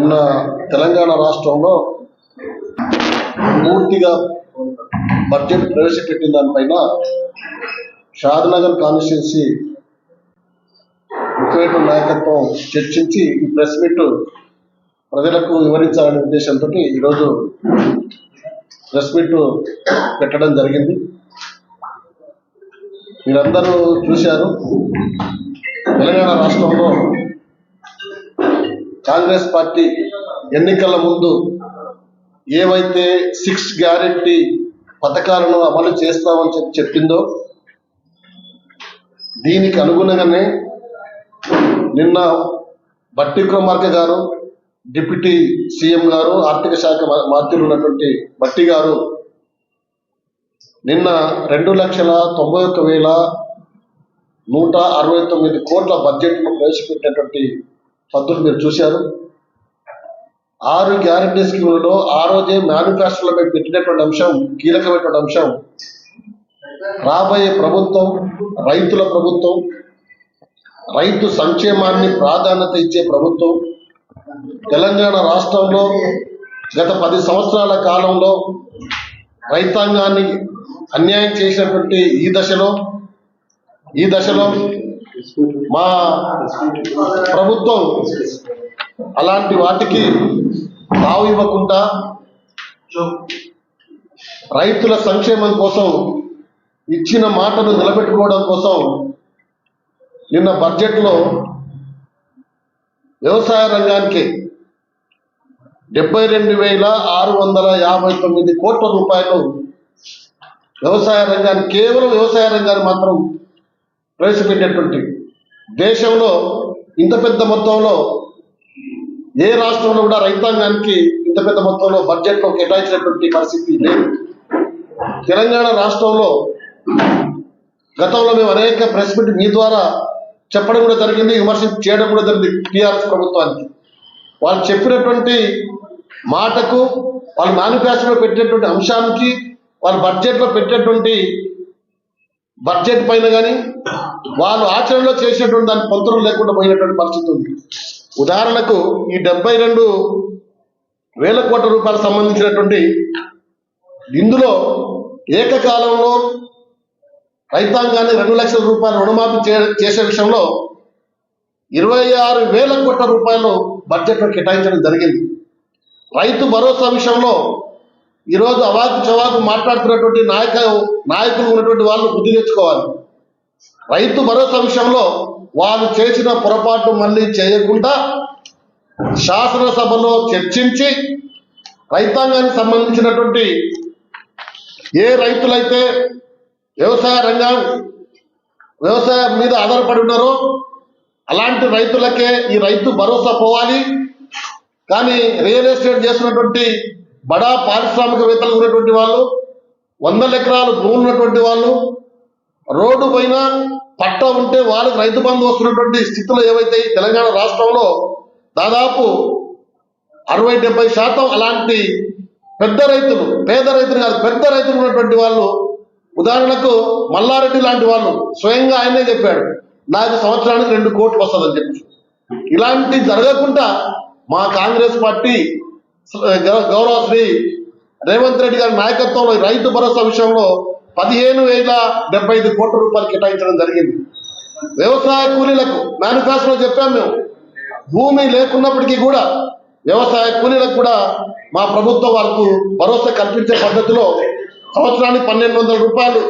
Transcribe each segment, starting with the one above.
నిన్న తెలంగాణ రాష్ట్రంలో పూర్తిగా బడ్జెట్ ప్రవేశపెట్టిన దానిపైన షాద్నగర్ కాన్స్టిట్యున్సీ ముఖ్యమైన నాయకత్వం చర్చించి ఈ ప్రెస్ మీట్ ప్రజలకు వివరించాలనే ఉద్దేశంతో ఈరోజు ప్రెస్ మీట్ పెట్టడం జరిగింది. మీరందరూ చూశారు, తెలంగాణ రాష్ట్రంలో కాంగ్రెస్ పార్టీ ఎన్నికల ముందు ఏవైతే 6 గ్యారెంటీ పథకాలను అమలు చేస్తామని చెప్పిందో దీనికి అనుగుణంగానే నిన్న బట్టి విక్రమార్క గారు, డిప్యూటీ సీఎం గారు, ఆర్థిక శాఖ మంత్రులు ఉన్నటువంటి బట్టి గారు నిన్న 2,91,169 కోట్ల బడ్జెట్ను ప్రవేశపెట్టినటువంటి పద్ధతులు మీరు చూశారు. 6 గ్యారెంటీ స్కీములలో ఆ రోజే మేనిఫెస్టోలో మేము పెట్టినటువంటి అంశం, కీలకమైనటువంటి అంశం, రాబోయే ప్రభుత్వం రైతుల ప్రభుత్వం, రైతు సంక్షేమాన్ని ప్రాధాన్యత ఇచ్చే ప్రభుత్వం. తెలంగాణ రాష్ట్రంలో గత 10 సంవత్సరాల కాలంలో రైతాంగాన్ని అన్యాయం చేసినటువంటి ఈ దశలో మా ప్రభుత్వం అలాంటి వాటికి తావు ఇవ్వకుండా రైతుల సంక్షేమం కోసం, ఇచ్చిన మాటను నిలబెట్టుకోవడం కోసం నిన్న బడ్జెట్లో వ్యవసాయ రంగానికి 72,659 కోట్ల రూపాయలు వ్యవసాయ రంగానికి, కేవలం వ్యవసాయ రంగాన్ని మాత్రం ప్రవేశపెట్టినటువంటి, దేశంలో ఇంత పెద్ద మొత్తంలో ఏ రాష్ట్రంలో కూడా రైతాంగానికి ఇంత పెద్ద మొత్తంలో బడ్జెట్లో కేటాయించినటువంటి పరిస్థితి లేదు. తెలంగాణ రాష్ట్రంలో గతంలో మేము అనేక ప్రెస్ మీట్ మీ ద్వారా చెప్పడం కూడా జరిగింది, విమర్శ చేయడం కూడా జరిగింది టీఆర్ఎస్ ప్రభుత్వానికి. వాళ్ళు చెప్పినటువంటి మాటకు, వాళ్ళు మేనిఫెస్టోలో పెట్టినటువంటి అంశానికి, వాళ్ళు బడ్జెట్లో పెట్టినటువంటి బడ్జెట్ పైన కానీ వాళ్ళు ఆచరణలో చేసినటువంటి దాని పొంతలు లేకుండా పోయినటువంటి పరిస్థితి ఉంది. ఉదాహరణకు ఈ 72,000 కోట్ల రూపాయలకు సంబంధించినటువంటి ఇందులో ఏకకాలంలో రైతాంగాన్ని 2 లక్షల రూపాయలు రుణమాఫీ చేసే విషయంలో 26,000 కోట్ల రూపాయలు బడ్జెట్లో కేటాయించడం జరిగింది. రైతు భరోసా విషయంలో ఈరోజు అవాకు చవాకు మాట్లాడుతున్నటువంటి నాయకులు ఉన్నటువంటి వాళ్ళు బుద్ధి తెచ్చుకోవాలి. రైతు భరోసా విషయంలో వాళ్ళు చేసిన పొరపాటు మళ్ళీ చేయకుండా శాసనసభలో చర్చించి రైతాంగానికి సంబంధించినటువంటి ఏ రైతులైతే వ్యవసాయం మీద ఆధారపడి ఉన్నారో అలాంటి రైతులకే ఈ రైతు భరోసా పోవాలి. కానీ రియల్ ఎస్టేట్ చేస్తున్నటువంటి బడా పారిశ్రామికవేత్తలు ఉన్నటువంటి వాళ్ళు, 100 ఎకరాలు భూములు ఉన్నటువంటి వాళ్ళు, రోడ్డు పైన పట్ట ఉంటే వాళ్ళకి రైతు బంధు వస్తున్నటువంటి స్థితిలో ఏవైతే తెలంగాణ రాష్ట్రంలో దాదాపు 60-70% అలాంటి పెద్ద రైతులు, పేద రైతులు కాదు, పెద్ద రైతులు ఉన్నటువంటి వాళ్ళు. ఉదాహరణకు మల్లారెడ్డి లాంటి వాళ్ళు స్వయంగా ఆయనే చెప్పాడు, నాకు సంవత్సరానికి 2 కోట్లు వస్తుందని చెప్పి. ఇలాంటి జరగకుండా మా కాంగ్రెస్ పార్టీ గౌరవ శ్రీ రేవంత్ రెడ్డి గారి నాయకత్వంలో రైతు భరోసా విషయంలో 15,075 కోట్ల రూపాయలు కేటాయించడం జరిగింది. వ్యవసాయ కూలీలకు మేనిఫెస్టోలో చెప్పాము మేము, భూమి లేకున్నప్పటికీ కూడా వ్యవసాయ కూలీలకు కూడా మా ప్రభుత్వం వాళ్ళకు భరోసా కల్పించే పద్ధతిలో సంవత్సరానికి 1,200 రూపాయలు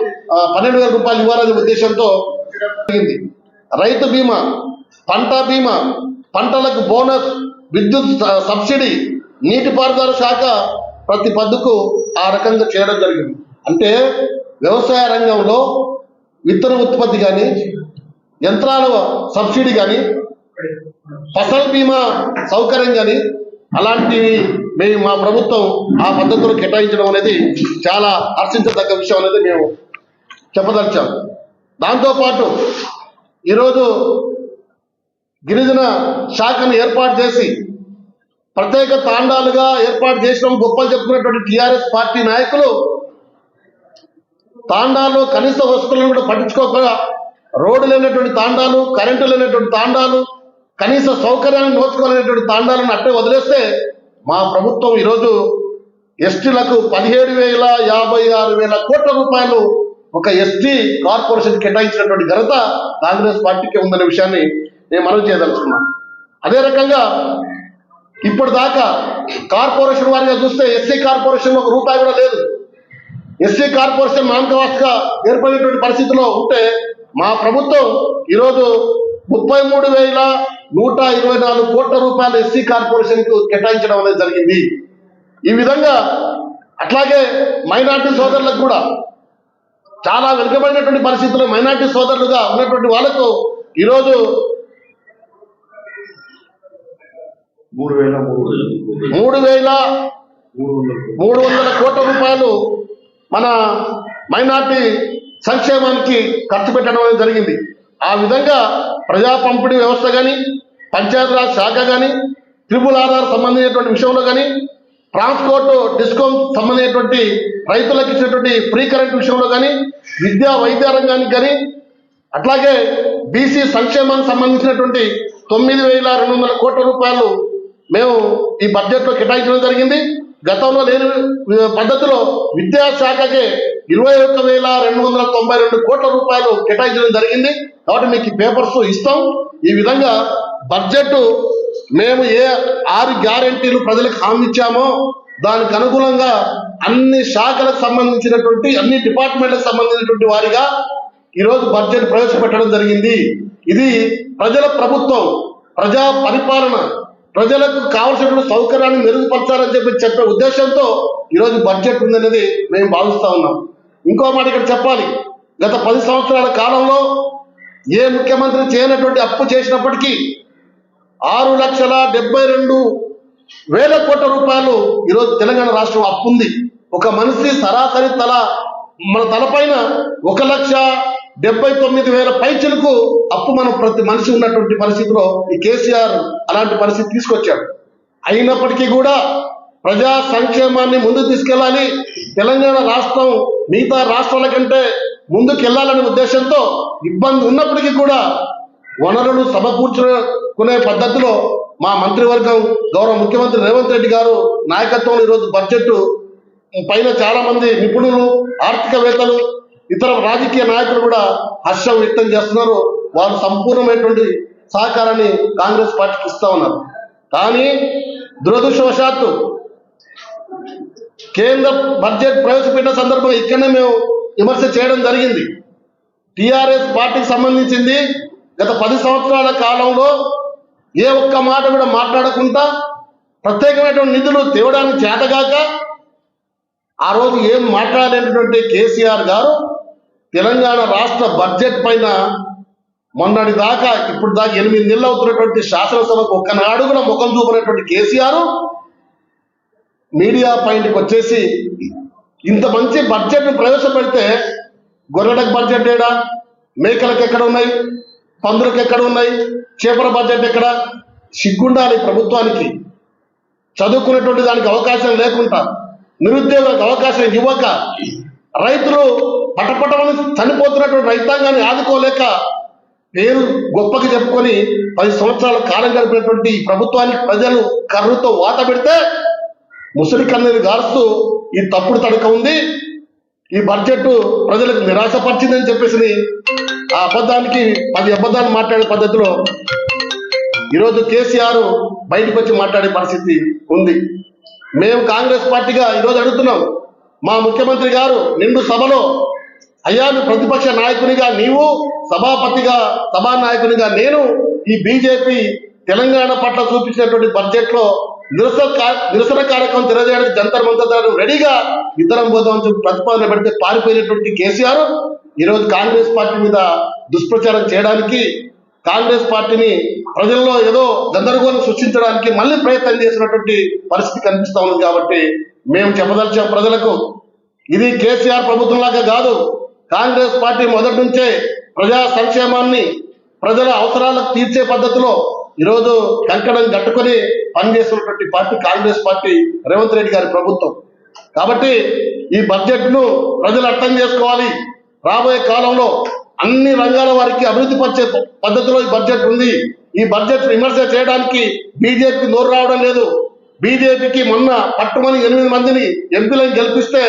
12,000 రూపాయలు ఇవ్వాలనే ఉద్దేశంతో జరిగింది. రైతు బీమా, పంట బీమా, పంటలకు బోనస్, విద్యుత్ సబ్సిడీ, నీటిపారుదల శాఖ ప్రతి పద్దుకు ఆ రకంగా చేయడం జరిగింది. అంటే వ్యవసాయ రంగంలో విత్తన ఉత్పత్తి కానీ, యంత్రాల సబ్సిడీ కానీ, ఫసల్ బీమా సౌకర్యం కానీ అలాంటివి మేము మా ప్రభుత్వం ఆ పద్ధతిలో కేటాయించడం అనేది చాలా హర్షించదగ్గ విషయం అనేది మేము చెప్పదలిచాం. దాంతోపాటు ఈరోజు గిరిజన శాఖను ఏర్పాటు చేసి ప్రత్యేక తాండాలుగా ఏర్పాటు చేసిన గొప్పలు చెప్పుకున్నటువంటి టీఆర్ఎస్ పార్టీ నాయకులు తాండాలు కనీస వసతులను కూడా పట్టించుకోకుండా రోడ్డు లేనటువంటి తాండాలు, కరెంటు లేనటువంటి తాండాలు, కనీస సౌకర్యాన్ని నోచుకోలేనటువంటి తాండాలను అట్టే వదిలేస్తే మా ప్రభుత్వం ఈరోజు ఎస్టీలకు 17,56,000 కోట్ల రూపాయలు ఒక ఎస్టీ కార్పొరేషన్ కేటాయించినటువంటి ఘనత కాంగ్రెస్ పార్టీకి ఉందనే విషయాన్ని నేను మనవి చేయదలుచుకున్నాను. అదే రకంగా ఇప్పటిదాకా కార్పొరేషన్ వారిగా చూస్తే ఎస్సీ కార్పొరేషన్ ఒక రూపాయి కూడా లేదు. ఎస్సీ కార్పొరేషన్ నామకవాస్తగా ఏర్పడినటువంటి పరిస్థితిలో ఉంటే మా ప్రభుత్వం ఈరోజు 33,124 కోట్ల రూపాయలు ఎస్సీ కార్పొరేషన్ కు కేటాయించడం అనేది జరిగింది. ఈ విధంగా అట్లాగే మైనార్టీ సోదరులకు కూడా చాలా వెనుకబడినటువంటి పరిస్థితుల్లో మైనార్టీ సోదరులుగా ఉన్నటువంటి వాళ్ళకు ఈరోజు 3,300 కోట్ల రూపాయలు మన మైనార్టీ సంక్షేమానికి ఖర్చు పెట్టడం అనేది జరిగింది. ఆ విధంగా ప్రజా పంపిణీ వ్యవస్థ కానీ, పంచాయతీరాజ్ శాఖ కానీ, RRR సంబంధించినటువంటి విషయంలో కానీ, ట్రాన్స్పోర్ట్ డిస్కౌంట్ సంబంధించినటువంటి రైతులకు ఇచ్చినటువంటి ఫ్రీ కరెంట్ విషయంలో కానీ, విద్యా వైద్య రంగానికి కానీ, అట్లాగే బీసీ సంక్షేమానికి సంబంధించినటువంటి 9,200 కోట్ల రూపాయలు మేము ఈ బడ్జెట్లో కేటాయించడం జరిగింది. గతంలో లేని పద్ధతిలో విద్యాశాఖకే 21,292 కోట్ల రూపాయలు కేటాయించడం జరిగింది. కాబట్టి మీకు పేపర్స్ ఇస్తాం. ఈ విధంగా బడ్జెట్ మేము ఏ 6 గ్యారెంటీలు ప్రజలకు హామీ ఇచ్చామో దానికి అనుగుణంగా అన్ని శాఖలకు సంబంధించినటువంటి అన్ని డిపార్ట్మెంట్లకు సంబంధించినటువంటి వారిగా ఈరోజు బడ్జెట్ ప్రవేశపెట్టడం జరిగింది. ఇది ప్రజల ప్రభుత్వం, ప్రజా పరిపాలన, ప్రజలకు కావలసినటువంటి సౌకర్యాన్ని మెరుగుపరచాలని చెప్పే ఉద్దేశంతో ఈరోజు బడ్జెట్ ఉందనేది మేము భావిస్తా ఉన్నాం. ఇంకో మాట ఇక్కడ చెప్పాలి. గత 10 సంవత్సరాల కాలంలో ఏ ముఖ్యమంత్రి చేయనటువంటి అప్పు చేసినప్పటికీ 6,72,000 కోట్ల రూపాయలు ఈరోజు తెలంగాణ రాష్ట్రం అప్పు ఉంది. ఒక మనిషి సరాసరి మన తలపైన 1,79,000 పైచలకు అప్పు మనం ప్రతి మనిషి ఉన్నటువంటి పరిస్థితిలో ఈ కేసీఆర్ అలాంటి పరిస్థితి తీసుకొచ్చాడు. అయినప్పటికీ కూడా ప్రజా సంక్షేమాన్ని ముందుకు తీసుకెళ్లాలి, తెలంగాణ రాష్ట్రం మిగతా రాష్ట్రాల కంటే ముందుకు వెళ్ళాలనే ఉద్దేశంతో ఇబ్బంది ఉన్నప్పటికీ కూడా వనరులు సమకూర్చుకునే పద్ధతిలో మా మంత్రివర్గం గౌరవ ముఖ్యమంత్రి రేవంత్ రెడ్డి గారు నాయకత్వంలో ఈరోజు బడ్జెట్ పైన చాలా మంది నిపుణులు, ఆర్థికవేత్తలు, ఇతర రాజకీయ నాయకులు కూడా హర్షం వ్యక్తం చేస్తున్నారు. వారు సంపూర్ణమైనటువంటి సహకారాన్ని కాంగ్రెస్ పార్టీకి ఇస్తా ఉన్నారు. కానీ దురదృష్టవశాత్తు కేంద్ర బడ్జెట్ ప్రవేశపెట్టిన సందర్భంగా ఇక్కడనే మేము విమర్శ చేయడం జరిగింది. టిఆర్ఎస్ పార్టీకి సంబంధించింది గత 10 సంవత్సరాల కాలంలో ఏ ఒక్క మాట కూడా మాట్లాడకుండా ప్రత్యేకమైనటువంటి నిధులు తేవడానికి చేతగాక ఆ రోజు ఏం మాట్లాడేటటువంటి కేసీఆర్ గారు తెలంగాణ రాష్ట్ర బడ్జెట్ పైన మొన్నటి దాకా ఇప్పుడు దాకా 8 నెలలు అవుతున్నటువంటి శాసనసభకు ఒక్కనాడు కూడా ముఖం చూపినటువంటి కేసీఆర్ మీడియా పాయింట్కి వచ్చేసి ఇంత మంచి బడ్జెట్ ప్రవేశపెడితే గొర్రెలకు బడ్జెట్ ఏడా, మేకలకు ఎక్కడ ఉన్నాయి, పందులకు ఎక్కడ ఉన్నాయి, చేపల బడ్జెట్ ఎక్కడ? సిగ్గుండాలి ప్రభుత్వానికి. చదువుకునేటువంటి దానికి అవకాశం లేకుండా, నిరుద్యోగులకు అవకాశం ఇవ్వక, రైతులు పటపటమని చనిపోతున్నటువంటి రైతాంగాన్ని ఆదుకోలేక పేరు గొప్పకి చెప్పుకొని 10 సంవత్సరాల కాలం గడిపినటువంటి ఈ ప్రభుత్వానికి ప్రజలు కర్రుతో వాత పెడితే ముసలి కన్నీరు గారుస్తూ ఈ తప్పుడు తడక ఉంది, ఈ బడ్జెట్ ప్రజలకు నిరాశపరిచిందని చెప్పేసి ఆ అబద్ధానికి 10 అబద్ధాలు మాట్లాడే పద్ధతిలో ఈరోజు కేసీఆర్ బయటకు వచ్చి మాట్లాడే పరిస్థితి ఉంది. మేము కాంగ్రెస్ పార్టీగా ఈరోజు అడుగుతున్నాం, మా ముఖ్యమంత్రి గారు నిండు సభలో అయ్యా ప్రతిపక్ష నాయకునిగా నీవు, సభాపతిగా సభానాయకునిగా నేను ఈ బీజేపీ తెలంగాణ పట్ల చూపించినటువంటి బడ్జెట్ లో నిరసన కార్యక్రమం తెలియజేయడానికి జంతర్ మంతర్ రెడీగా ఇద్దరం పోదామని చెప్పి ప్రతిపాదన పెడితే పారిపోయినటువంటి కేసీఆర్ ఈరోజు కాంగ్రెస్ పార్టీ మీద దుష్ప్రచారం చేయడానికి, కాంగ్రెస్ పార్టీని ప్రజల్లో ఏదో గందరగోళం సృష్టించడానికి మళ్ళీ ప్రయత్నం చేసినటువంటి పరిస్థితి కనిపిస్తా ఉంది. కాబట్టి మేము చెప్పదలిచాం ప్రజలకు, ఇది కేసీఆర్ ప్రభుత్వం లాగా కాదు. కాంగ్రెస్ పార్టీ మొదటి నుంచే ప్రజా సంక్షేమాన్ని ప్రజల అవసరాలకు తీర్చే పద్ధతిలో ఈరోజు కంకణం కట్టుకొని పనిచేస్తున్నటువంటి పార్టీ కాంగ్రెస్ పార్టీ, రేవంత్ రెడ్డి గారి ప్రభుత్వం. కాబట్టి ఈ బడ్జెట్ ను ప్రజలు అర్థం చేసుకోవాలి. రాబోయే కాలంలో అన్ని రంగాల వారికి అభివృద్ధి పరిచే పద్ధతిలో ఈ బడ్జెట్ ఉంది. ఈ బడ్జెట్ విమర్శ చేయడానికి బీజేపీకి నోరు రావడం లేదు. బీజేపీకి మొన్న పట్టుమని 8 మందిని ఎంపీలను గెలిపిస్తే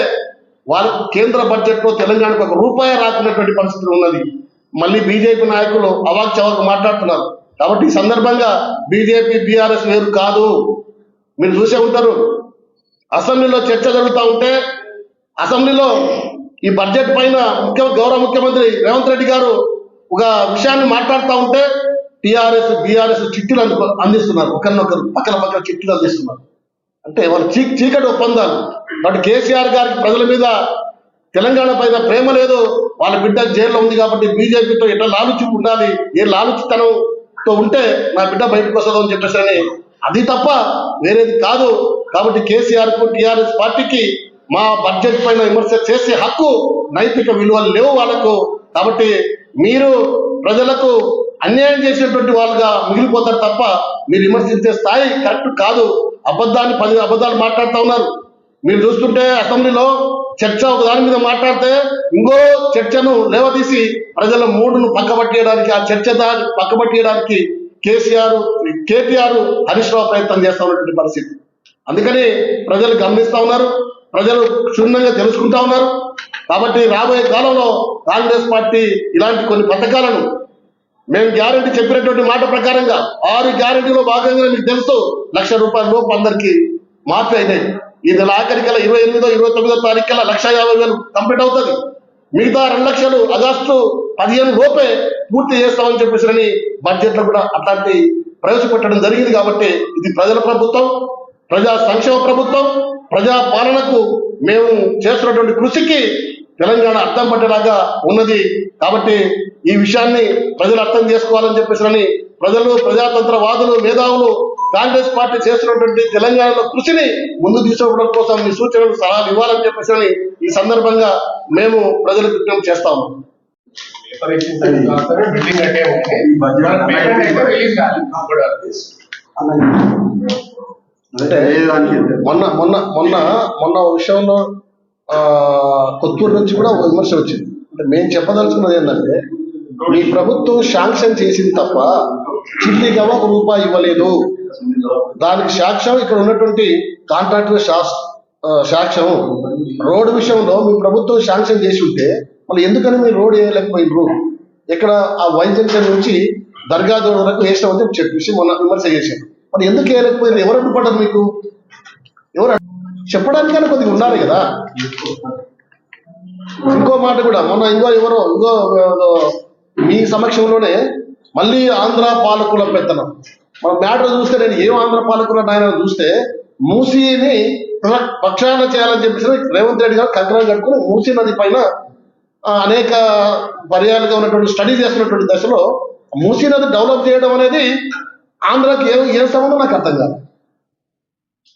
వాళ్ళకు కేంద్ర బడ్జెట్ లో తెలంగాణకు ₹1 రాకున్నటువంటి పరిస్థితి ఉన్నది. మళ్ళీ బీజేపీ నాయకులు అవాక్ చవాక్ మాట్లాడుతున్నారు. కాబట్టి ఈ సందర్భంగా బీజేపీ బీఆర్ఎస్ వేరు కాదు. మీరు చూసే ఉంటారు, అసెంబ్లీలో చర్చ జరుగుతూ ఉంటే అసెంబ్లీలో ఈ బడ్జెట్ పైన గౌరవ ముఖ్యమంత్రి రేవంత్ రెడ్డి గారు ఒక విషయాన్ని మాట్లాడుతూ ఉంటే టీఆర్ఎస్ బీఆర్ఎస్ చిట్టులు అందిస్తున్నారు, ఒకరినొకరు పక్కన చిట్టులు అందిస్తున్నారు. అంటే వాళ్ళు చీకటి ఒప్పందాలు. బట్ కేసీఆర్ గారికి ప్రజల మీద తెలంగాణ పైన ప్రేమ లేదు, వాళ్ళ బిడ్డ జైల్లో ఉంది కాబట్టి బీజేపీతో ఎట్లా లాలుచి ఉండాలి, ఏ లాలుచితనంతో ఉంటే నా బిడ్డ బయటకు వస్తుందో అని చెప్పేసి అని, అది తప్ప వేరేది కాదు. కాబట్టి కేసీఆర్ కు టీఆర్ఎస్ పార్టీకి మా బడ్జెట్ పైన విమర్శ చేసే హక్కు, నైతిక విలువలు లేవు వాళ్ళకు. కాబట్టి మీరు ప్రజలకు అన్యాయం చేసేటువంటి వాళ్ళుగా మిగిలిపోతారు తప్ప మీరు విమర్శించే స్థాయి కరెక్ట్ కాదు. 10 అబద్ధాలు మాట్లాడుతూ ఉన్నారు. మీరు చూస్తుంటే అసెంబ్లీలో చర్చ ఒక దాని మీద మాట్లాడితే ఇంకో చర్చను లేవదీసి ప్రజల మూడును పక్కబట్టేయడానికి, ఆ చర్చ పక్కబట్టేయడానికి కేటీఆర్ హరీష్ రావు ప్రయత్నం చేస్తా ఉన్నటువంటి పరిస్థితి. అందుకని ప్రజలు గమనిస్తా ఉన్నారు, ప్రజలు క్షుణ్ణంగా తెలుసుకుంటా ఉన్నారు. కాబట్టి రాబోయే కాలంలో కాంగ్రెస్ పార్టీ ఇలాంటి కొన్ని పథకాలను మేము గ్యారెంటీ చెప్పినటువంటి మాట ప్రకారంగా 6 గ్యారెంటీలో భాగంగా మీకు తెలుసు ₹1,00,000 లోపు అందరికీ మార్పు అయినాయి. ఈ నెల ఆఖరికల్లా 28వ 29వ తారీఖుకల్లా 1,50,000 కంప్లీట్ అవుతుంది. మిగతా 2 లక్షలు ఆగస్టు 15 లోపే పూర్తి చేస్తామని చెప్పేసి బడ్జెట్ లో కూడా అట్లాంటి ప్రవేశపెట్టడం జరిగింది. కాబట్టి ఇది ప్రజల ప్రభుత్వం, ప్రజా సంక్షేమ ప్రభుత్వం, ప్రజా పాలనకు మేము చేస్తున్నటువంటి కృషికి తెలంగాణ అర్థం పట్టేలాగా ఉన్నది. కాబట్టి ఈ విషయాన్ని ప్రజలు అర్థం చేసుకోవాలని చెప్పేసి ప్రజలు, ప్రజాతంత్రవాదులు, మేధావులు కాంగ్రెస్ పార్టీ చేస్తున్నటువంటి తెలంగాణలో కృషిని ముందు తీసుకోవడం కోసం మీ సూచనలు, సలహాలు ఇవ్వాలని చెప్పేసి ఈ సందర్భంగా మేము ప్రజలకు విజ్ఞప్తి చేస్తాము. అంటే మొన్న విషయంలో కొత్తూరు నుంచి కూడా ఒక విమర్శ వచ్చింది. అంటే మేము చెప్పదలుచుకున్నది ఏంటంటే, మీ ప్రభుత్వం శాంక్షన్ చేసింది తప్ప చిల్లిగా ₹1 ఇవ్వలేదు. దానికి సాక్ష్యం ఇక్కడ ఉన్నటువంటి కాంట్రాక్టర్ సాక్ష్యం. రోడ్డు విషయంలో మీ ప్రభుత్వం శాంక్షన్ చేసి ఉంటే మళ్ళీ ఎందుకని మీరు రోడ్ వేయలేకపోయినరు? ఇక్కడ ఆ వైజంక్షన్ నుంచి దర్గా దూరం వరకు వేసినామని చెప్పేసి మొన్న విమర్శ చేశారు. మరి ఎందుకు వేయలేకపోయినారు? ఎవరు అడ్డుపడ్డారు మీకు? ఎవరు చెప్పడానికైనా కొద్దిగా ఉండాలి కదా. ఇంకో మాట కూడా మొన్న ఇంకో మీ సమక్షంలోనే మళ్ళీ ఆంధ్ర పాలకుల పెత్తనం. మన మ్యాటర్ చూస్తే, నేను ఏం ఆంధ్ర పాలకుల నాయన చూస్తే, మూసీని ప్రక్షాళన చేయాలని చెప్పేసి రేవంత్ రెడ్డి గారు కంకణం కట్టుకుని మూసీ నది పైన అనేక పర్యాలుగా ఉన్నటువంటి స్టడీ చేస్తున్నటువంటి దశలో మూసీ నది డెవలప్ చేయడం అనేది ఆంధ్రాకి ఏ సంబంధం నాకు అర్థం కాదు.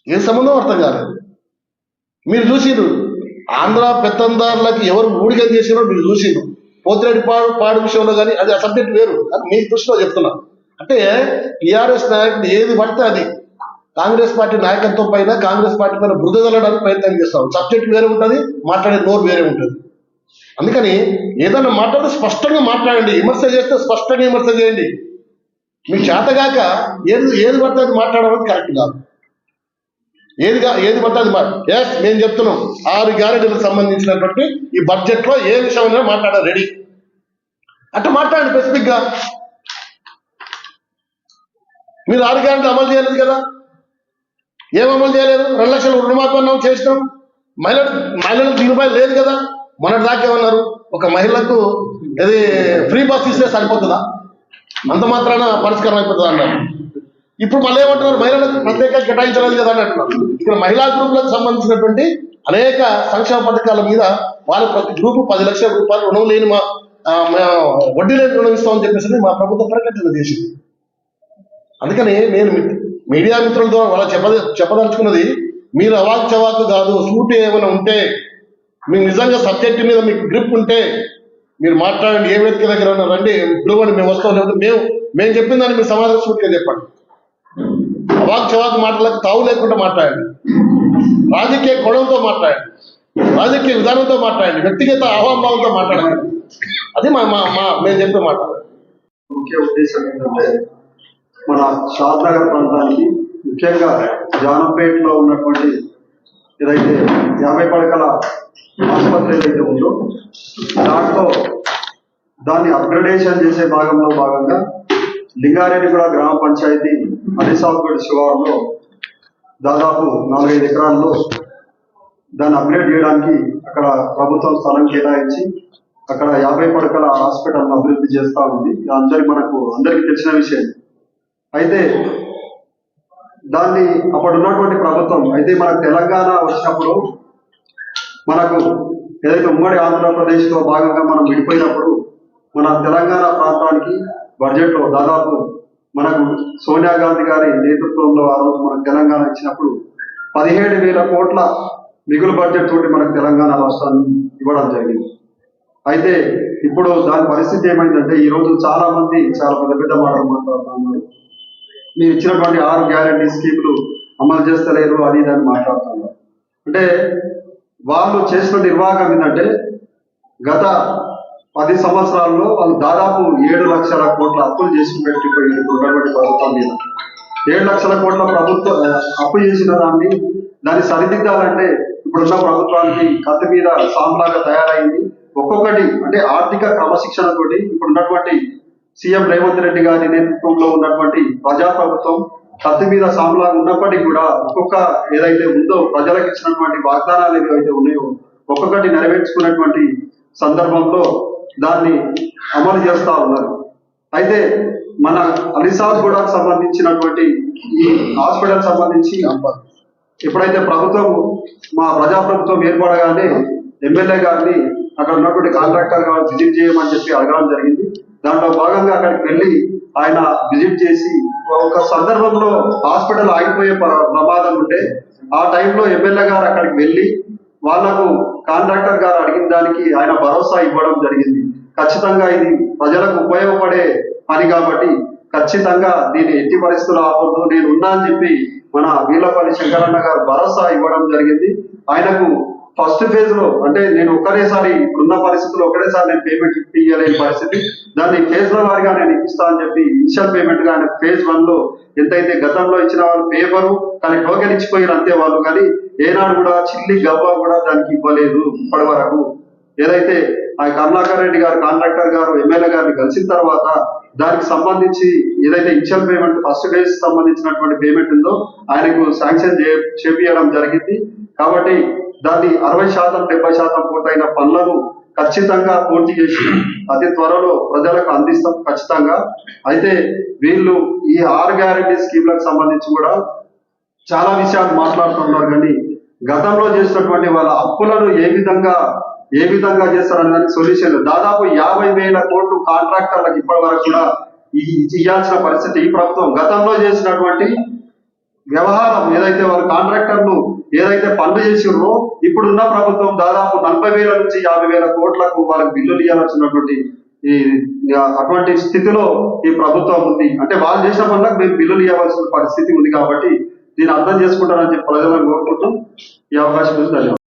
ఏ సంబంధం అర్థం కాలేదు. మీరు చూసిరు ఆంధ్ర పెత్తందారులకి ఎవరు ఊడిగం చేసినో మీరు చూసిరు. పోతిరెడ్డి పాడు విషయంలో కానీ అది ఆ సబ్జెక్ట్ వేరు, అది మీ దృష్టిలో చెప్తున్నా. అంటే టీఆర్ఎస్ నాయకుడు ఏది పడితే అది కాంగ్రెస్ పార్టీ నాయకత్వం పైన, కాంగ్రెస్ పార్టీ పైన బురద చల్లడానికి ప్రయత్నం చేస్తాం. సబ్జెక్ట్ వేరే ఉంటుంది, మాట్లాడే నోరు వేరే ఉంటుంది. అందుకని ఏదన్నా మాట్లాడితే స్పష్టంగా మాట్లాడండి. విమర్శ చేస్తే స్పష్టంగా విమర్శ చేయండి. మీకు చేతగాక ఏది పడితే అది మాట్లాడడం కరెక్ట్ కాదు. ఏది పడితే అది మేము చెప్తున్నాం 6 గ్యారెంటీలకు సంబంధించినటువంటి ఈ బడ్జెట్ లో ఏ విషయమైనా మాట్లాడాలి, రెడీ. అట్లా మాట్లాడండి స్పెసిఫిక్ గా. మీరు 6 గ్యారెంటీలు అమలు చేయలేదు కదా. ఏం అమలు చేయలేదు? 2 లక్షల రుణమాఫీ అన్నాం, చేసినాం. మహిళలకు ₹10 లేదు కదా. మొన్నటి దాకా ఏమన్నారు, ఒక మహిళకు ఇది ఫ్రీ బస్ ఇస్తే సరిపోతుందా, అంత మాత్రాన పరిష్కారం అయిపోతుంది అన్నారు. ఇప్పుడు మళ్ళీ ఏమంటున్నారు, మహిళలకు ప్రత్యేకంగా కేటాయించలేదు కదా అని అంటున్నారు. ఇక్కడ మహిళా గ్రూపులకు సంబంధించినటువంటి అనేక సంక్షేమ పథకాల మీద వాళ్ళు ప్రతి గ్రూపు ₹10 లక్షల రుణం లేని వడ్డీ లేని రుణం ఇస్తామని చెప్పేసి మా ప్రభుత్వం ప్రకటన చేసింది. అందుకని నేను మీడియా మిత్రులతో వాళ్ళ చెప్పదలుచుకున్నది, మీరు అవాక్ చవాకు కాదు, సూట్ ఏమైనా ఉంటే, మీకు నిజంగా సబ్జెక్ట్ మీద మీకు గ్రిప్ ఉంటే మీరు మాట్లాడండి. ఏ వేదిక దగ్గర రండి, ఇప్పుడు మేము వస్తాం. లేకపోతే మేము చెప్పిన దాన్ని మీరు సమాధానం సూట్గా చెప్పండి. అవాక్ చవాకు మాటలకు తావు లేకుండా మాట్లాడండి. రాజకీయ కోణంతో మాట్లాడండి, రాజకీయ విధానంతో మాట్లాడండి, వ్యక్తిగత అహంభావంతో మాట్లాడండి. అది మేము చెప్పే మాట. ముఖ్య ఉద్దేశం ఏంటంటే, మన షాద్ నగర్ ప్రాంతానికి, ముఖ్యంగా జానంపేటలో ఉన్నటువంటి ఏదైతే 50 పడకల ఆసుపత్రి ఏదైతే ఉందో దాన్ని అప్గ్రేడేషన్ చేసే భాగంగా లింగారెడ్డిగూడ గ్రామ పంచాయతీ అలిసాబ్గఢ్ శివారులో దాదాపు 4-5 ఎకరాల్లో దాన్ని అప్గ్రేడ్ చేయడానికి అక్కడ ప్రభుత్వం స్థలం కేటాయించి అక్కడ 50 పడకల హాస్పిటల్ అభివృద్ధి చేస్తూ ఉంది. అందరికీ తెలిసిన విషయం. అయితే దాన్ని అప్పుడు ఉన్నటువంటి ప్రభుత్వం, అయితే మనకు తెలంగాణ వచ్చినప్పుడు మనకు ఏదైతే ఉమ్మడి ఆంధ్రప్రదేశ్ లో భాగంగా మనం విడిపోయినప్పుడు మన తెలంగాణ ప్రాంతానికి బడ్జెట్ లో దాదాపు మనకు సోనియా గాంధీ గారి నేతృత్వంలో ఆ రోజు మనకు తెలంగాణ ఇచ్చినప్పుడు 17,000 కోట్ల మిగులు బడ్జెట్ తోటి మనకు తెలంగాణ రాష్ట్రాన్ని ఇవ్వడం జరిగింది. అయితే ఇప్పుడు దాని పరిస్థితి ఏమైందంటే ఈ రోజు చాలా మంది చాలా పెద్ద మాటలు మాట్లాడుతున్నారు. మీరు ఇచ్చినటువంటి 6 గ్యారంటీ స్కీములు అమలు చేస్తలేరు అది అని మాట్లాడుతున్నారు. అంటే వాళ్ళు చేసిన నిర్వాహకం ఏంటంటే గత 10 సంవత్సరాల్లో వాళ్ళు దాదాపు 7 లక్షల కోట్ల అప్పులు చేసి పెట్టిపోయినటువంటి ప్రభుత్వం మీద 7 లక్షల కోట్ల ప్రభుత్వం అప్పు చేసిన దాన్ని సరిదిద్దాలంటే ఇప్పుడున్న ప్రభుత్వానికి కత్తి మీద సాంలాగా తయారైంది. ఒక్కొక్కటి అంటే ఆర్థిక క్రమశిక్షణతోటి ఇప్పుడున్నటువంటి సీఎం రేవంత్ రెడ్డి గారి నేతృత్వంలో ఉన్నటువంటి ప్రజాప్రభుత్వం కత్తి మీద సాంలాగా ఉన్నప్పటికీ కూడా ఒక్కొక్క ఏదైతే ఉందో ప్రజలకు ఇచ్చినటువంటి వాగ్దానాలు ఏవైతే ఉన్నాయో ఒక్కొక్కటి నెరవేర్చుకున్నటువంటి సందర్భంలో దాన్ని అమలు చేస్తా ఉన్నారు. అయితే మన అలిసాబ్గఢ్కు సంబంధించినటువంటి ఈ హాస్పిటల్ సంబంధించి ఎప్పుడైతే మా ప్రజాప్రభుత్వం ఏర్పడగానే ఎమ్మెల్యే గారిని అక్కడ ఉన్నటువంటి కాంట్రాక్టర్ గారు విజిట్ చేయమని చెప్పి అడగడం జరిగింది. దాంట్లో భాగంగా అక్కడికి వెళ్ళి ఆయన విజిట్ చేసి ఒక సందర్భంలో హాస్పిటల్ ఆగిపోయే ప్రమాదం ఉంటే ఆ టైంలో ఎమ్మెల్యే గారు అక్కడికి వెళ్ళి వాళ్లకు కాంట్రాక్టర్ గారు అడిగిన దానికి ఆయన భరోసా ఇవ్వడం జరిగింది. ఖచ్చితంగా ఇది ప్రజలకు ఉపయోగపడే పని కాబట్టి ఖచ్చితంగా దీన్ని ఎట్టి పరిస్థితులు ఆపొద్దు, నేను ఉన్నా అని చెప్పి మన వీళ్ళపల్లి శంకరన్న గారు భరోసా ఇవ్వడం జరిగింది. ఆయనకు ఫస్ట్ ఫేజ్ లో అంటే నేను ఒక్కరేసారి ఇప్పుడున్న పరిస్థితుల్లో ఒకటేసారి నేను పేమెంట్ ఇవ్వలేని పరిస్థితి, దాన్ని ఫేజ్ ల వారిగా నేను ఇస్తా అని చెప్పి ఇనిషియల్ పేమెంట్ గా ఆయన ఫేజ్ 1 లో ఎంతైతే గతంలో ఇచ్చిన వాళ్ళు పేపరు కానీ టోకెన్ ఇచ్చిపోయారు అంతే వాళ్ళు, కానీ ఏనాడు కూడా చిల్లి గవ్వ కూడా దానికి ఇవ్వలేదు ఇప్పటి వరకు. ఏదైతే ఆ కరుణాకర్ రెడ్డి గారు కాంట్రాక్టర్ గారు ఎమ్మెల్యే గారిని కలిసిన తర్వాత దానికి సంబంధించి ఏదైతే ఇనిషియల్ పేమెంట్ ఫస్ట్ ఫేజ్ సంబంధించినటువంటి పేమెంట్ ఉందో ఆయనకు శాంక్షన్ చేపించడం జరిగింది. కాబట్టి దాన్ని 60% 70% పూర్తయిన పనులను ఖచ్చితంగా పూర్తి చేసి అతి త్వరలో ప్రజలకు అందిస్తాం ఖచ్చితంగా. అయితే వీళ్ళు ఈ 6 గ్యారంటీ స్కీమ్లకు సంబంధించి కూడా చాలా విషయాలు మాట్లాడుతున్నారు, కానీ గతంలో చేసినటువంటి వాళ్ళ అప్పులను ఏ విధంగా చేస్తారనే దానికి సొల్యూషన్ దాదాపు 50,000 కోట్లు కాంట్రాక్టర్లకు ఇప్పటి వరకు కూడా ఇవ్వాల్సిన పరిస్థితి ఈ ప్రభుత్వం గతంలో చేసినటువంటి వ్యవహారం ఏదైతే వాళ్ళ కాంట్రాక్టర్లు ఏదైతే పనులు చేసిర్రో ఇప్పుడున్న ప్రభుత్వం దాదాపు 40,000 నుంచి 50,000 కోట్లకు వాళ్ళకి బిల్లులు ఇవ్వాల్సినటువంటి అటువంటి స్థితిలో ఈ ప్రభుత్వం ఉంది. అంటే వాళ్ళు చేసిన పనులకు మేము బిల్లులు ఇవ్వాల్సిన పరిస్థితి ఉంది. కాబట్టి దీన్ని అర్థం చేసుకుంటారని చెప్పి ప్రజలను కోరుకుంటాం. ఈ అవకాశం ధన్యవాదాలు.